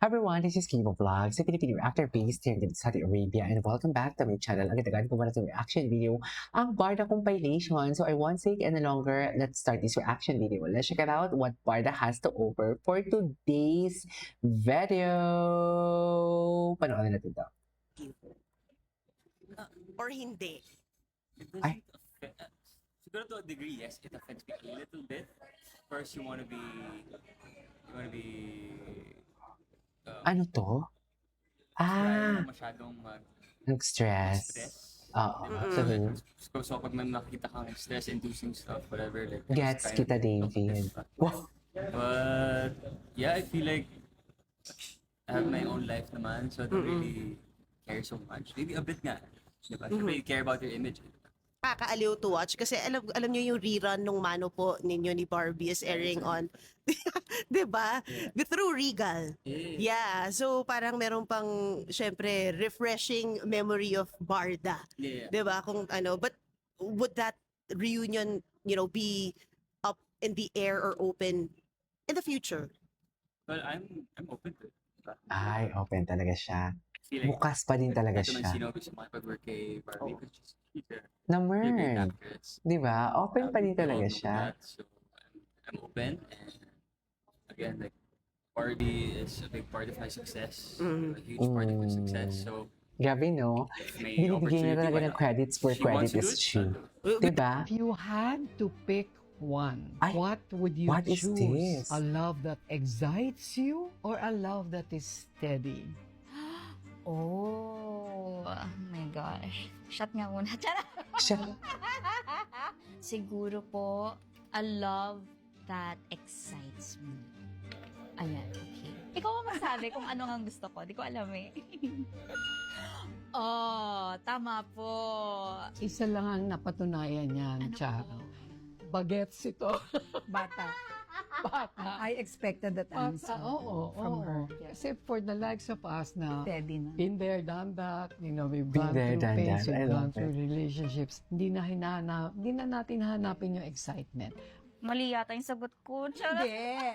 Hi everyone, this is Kibo Vlogs, a Filipino reactor based here in Saudi Arabia, and welcome back to my channel. Agad-agad ko muna itong reaction video, ang Barda compilation. So I won't say it any longer, let's start this reaction video. Let's check it out what Barda has to offer for today's video. Panoorin natin to. Or hindi. It doesn't Ay. affect, siguro to a degree, yes, it affects me a little bit. First, you wanna be, Ano to? try na masyadong Nag-stress. stress. Oo. Diba? So pag may nakita kang stress-inducing stuff, whatever, like, Gets kind kita, of David. Wow. But, yeah, I feel like I have my own life naman, so I don't really care so much. Maybe a bit nga. Diba? Siyempre, you care about your image. Nakakaaliw to watch kasi alam niyo yung rerun nung Mano po ninyo ni Barbie is airing on 'di ba? Through Regal. Yeah, so parang meron pang syempre refreshing memory of Barda. Yeah. 'Di ba? Kung ano, but would that reunion, be up in the air or open in the future? Well, I'm open to it. Diba? Ay, open talaga siya. I feel like, Bukas pa din talaga ito man siya. sino gusto makipag-work kay Barbie, because she's a great Naman. actress. Di ba? Open pa din We all talaga know siya. that, so I'm open, and again, like, Barbie is a big part of my success, a huge part of my success. So Grabe, no? if may Binibigyan niya opportunity, talaga why ng not? credits where She wants credit to do is it, due. I'll do Di ba? If you had to pick one, Ay, what would you what is choose? this? A love that excites you or a love that is steady? Oh my gosh. Shot nga muna. Charot. Siya, Siguro po, a love that excites me. Ayan, okay. Ikaw ang magsabi kung ano ang gusto ko. Di ko alam eh. Oh, tama po. Isa lang ang napatunayan niyan, Ano Charo. po? Bagets ito. Bata. Bata. I expected that answer Oo, from oo. her. Kasi for the likes of us na Steady na. been there, done that, we've Been gone there, through done pains, that. I we've gone love through relationships, hindi na natin hanapin yung excitement. Mali yata yung sagot ko. Charot. Hindi.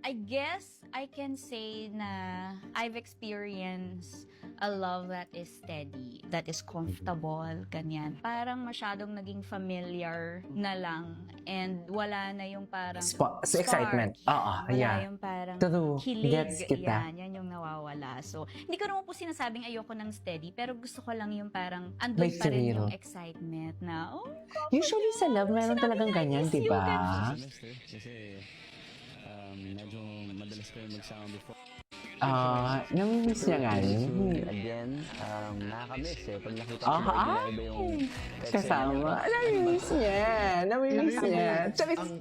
I guess I can say na I've experienced a love that is steady, that is comfortable, ganyan. Parang masyadong naging familiar na lang and wala na yung parang sa spark. excitement. Oo, Wala yeah. yung parang True. kilig. Gets kita. Yan yung nawawala. So, hindi ko naman po sinasabing ayoko ng steady, pero gusto ko lang yung parang andun May pa rin thrill. yung excitement na, oh, Usually sa love, meron talagang ganyan, di ba? Kasi medyo madalas kayo magsama before. Namimiss niya nga yun. Again, nakakamiss eh. Pag nakita ko Ah, iba yung Kasama. Namimiss niya. Namimiss niya. Charis. Ang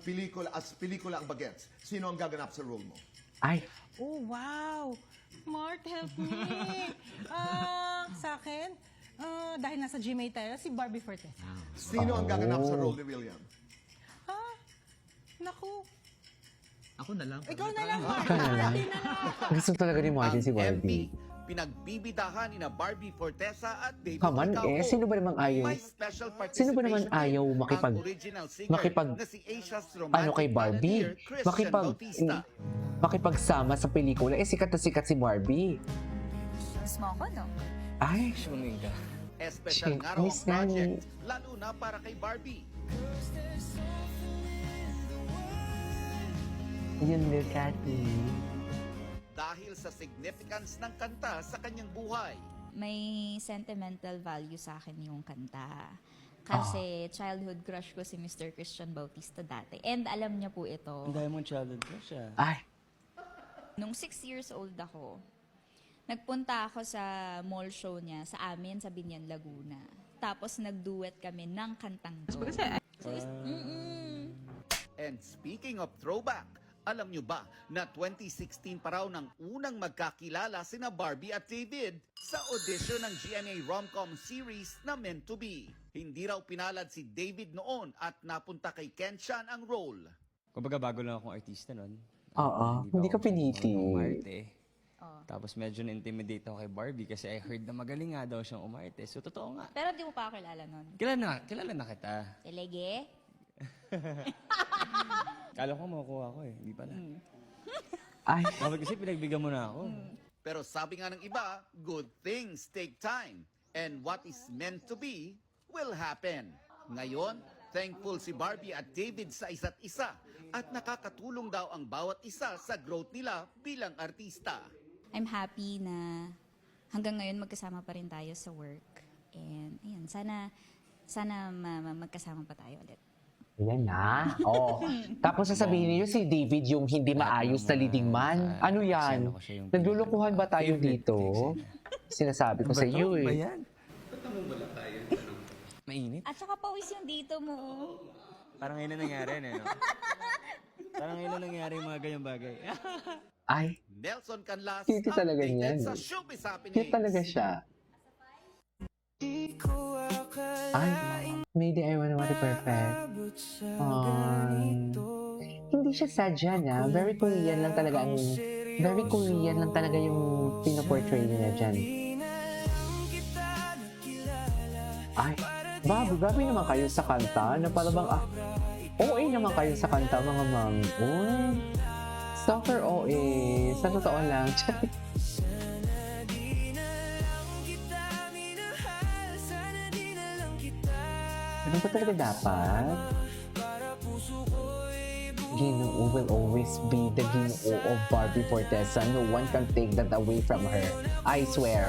pelikula ang Bagets. Sino ang gaganap sa role mo? Ay, Oh, wow! Mart, help me! Sa akin, dahil nasa GMA tayo, si Barbie Fortes. Sino ang gaganap sa role ni William? Ha? Naku, Ako na lang. ikaw na lang, Mart. ikaw na lang. Gusto talaga ni Martin si Barbie. Pinagbibidahan ni na Barbie Fortesa at David Kaman Licauco. sino ba namang ayaw? May special Sino ba naman participation ayaw din makipag- ang original singer na si Asia's romantic ano kay Barbie? balladeer, Christian Bautista. Makipagsama sa pelikula. Sikat na sikat si Barbie. miss mo ako, no? Ay, Espesyal Shit, nga raw ang miss nga ni- project, lalo na para kay Barbie. yun look at me. Dahil sa significance ng kanta sa kanyang buhay. May sentimental value sa akin yung kanta. Kasi childhood crush ko si Mr. Christian Bautista dati. And alam niya po ito. Ang dahil mong childhood crush ah. Ay, Nung 6 years old ako, nagpunta ako sa mall show niya sa amin sa Binyan, Laguna. Tapos nagduet kami ng kantang to. And speaking of throwback, alam nyo ba na 2016 pa raw nang unang magkakilala sina Barbie at David sa audition ng GMA rom-com series na Meant to Be. Hindi raw pinalad si David noon at napunta kay Ken Chan ang role. Kumbaga bago lang akong artista nun. Oo, hindi ka piniti. Umarte. Oh. Tapos medyo na-intimidate ako kay Barbie kasi I heard na magaling nga daw siyang umarte. So totoo nga. Pero di mo pa ako kilala nun. Kilala na kita. Telege? Kala ko makukuha ko eh. Hindi pala. Ay, Sabi kasi pinagbigyan mo na ako. Pero sabi nga ng iba, good things take time. And what is meant to be will happen. Ngayon, thankful si Barbie at David sa isa't isa at nakakatulong daw ang bawat isa sa growth nila bilang artista. I'm happy na hanggang ngayon magkasama pa rin tayo sa work. And ayun, sana magkasama pa tayo ulit. yan na. Oh. Tapos sasabihin niyo si David yung hindi maayos na leading man. Ano yan? Naglulukuhan ba tayo dito? Sinasabi ko sa iyo Ba eh. yan? Mainit? At saka pawis yung dito mo. Parang ngayon na nangyari, no? Parang ngayon na nangyari yung mga ganyang bagay. Ay, Nelson Canlas, cute talaga updated niyan. sa Showbiz Happenings. cute talaga siya. Ay, maybe I wanna want it perfect. Hindi siya sadya na. Very Korean lang talaga yung pinoportray niya dyan. Ay, grabe naman kayo sa kanta. Na para bang, OA naman kayo sa kanta, mga ma'am. Uy, stalker OA. Sa totoo lang. Ano ba talaga dapat? Ginoo will always be the Ginoo of Barbie Fortesa. No one can take that away from her. I swear.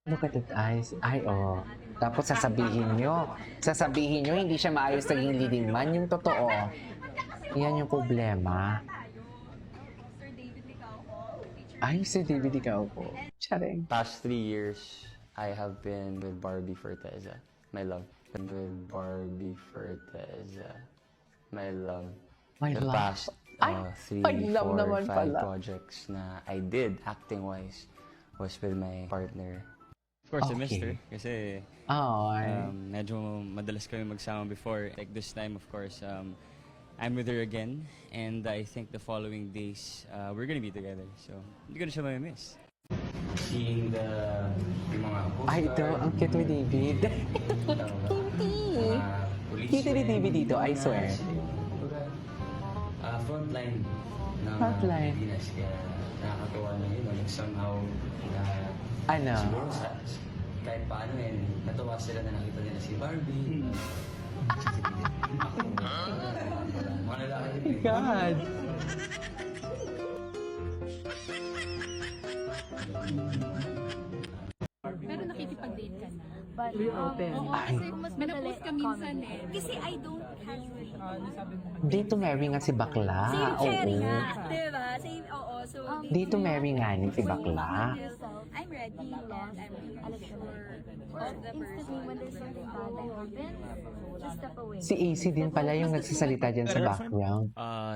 Look at that eyes. Ay, oh. Tapos sasabihin nyo hindi siya maayos naging leading man. Yung totoo. Yan yung problema. Ay, si David ikaw po. Charing. Past 3 years, I have been with Barbie Forteza, my love. Been with Barbie Forteza, my love. My The love. past Ay, 3, my love 4, naman 5 pala. projects na I did acting-wise was with my partner. Of course, I missed Okay. her kasi Ay. medyo madalas kami magsama before. Like this time, of course, I'm with her again, and I think the following days, we're gonna be together. So, hindi ko na siya mamimiss. Seeing yung mga Ay, ito. Ang cute ni David. Cute ni David dito, I swear. Frontline ng Frontline. Pilipinas, kaya nakakatawa na yun. Like somehow, Ano? siguro kahit paano natuwa sila na nakita nila si Barbie. Mga lalaki yun. God. Pero nakikipag-date ka na. But, open. Ay. May na-post ka minsan eh. Kasi I don't have Dito Mary nga si bakla. Oo. Diba? Same, oo. So, Dito Mary nga ni si bakla. I'm ready and I'm really sure of the person. When there's something bad that happens, just step away. Si AC din pala yung nagsasalita dyan sa background. No.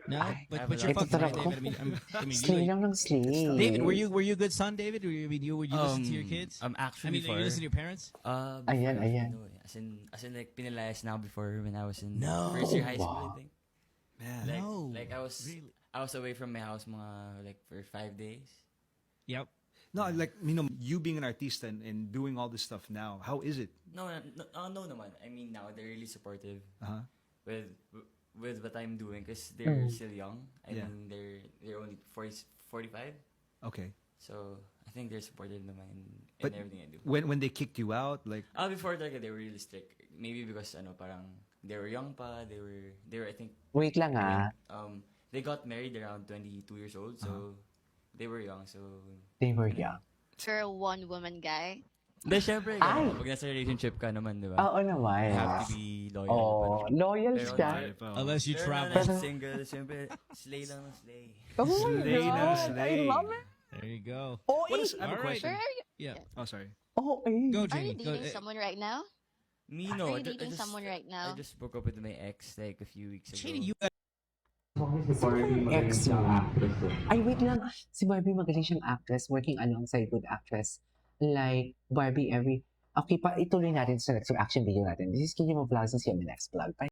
No, Ay, but you're ito fucking right, talaga. David. I mean, Slay lang ng slay. David, were you a good son, David? Were you listen to your kids? Actually, you listen to your parents? Ayan, ayan. No, as in like pinilayas na ako before when I was in No. first year high school, Wow. I think. Man, Like I was away from my house mga like for 5 days. Yep. No, like, you being an artist and doing all this stuff now, how is it? No naman. I mean now they're really supportive Uh-huh. with what I'm doing because they're still young. I Yeah. mean they're only 45. Okay. So I think they're supportive naman in But everything I do. when they kicked you out, like, Before talaga they were really strict. Maybe because parang they were young pa, they were I think Wait lang ah. they got married around 22 years old, so they were young, so They were young. For a one-woman guy? Hindi, syempre, Ay! pag nasa relationship ka naman, di ba? Oo naman. You have to be loyal. Oh, loyal Pero siya. Unless you Pero travel. na single, syempre, slay lang ng slay. Oh my Slay na God, slay. I love it. There you go. Oh, I have a All right. question. Yeah. Oh, sorry. Oh, Go, Are you Jamie. Go. dating someone right now? Me, no. Are you dating someone right now? I just broke up with my ex like a few weeks ago. Jamie, you ex mo. Ay, wait lang. Si Barbie magaling siyang actress, working alongside good actress. Like, Barbie Okay, ituloy natin sa next reaction video natin. This is Kiki Mo Vlogs and see you in the next vlog. Bye!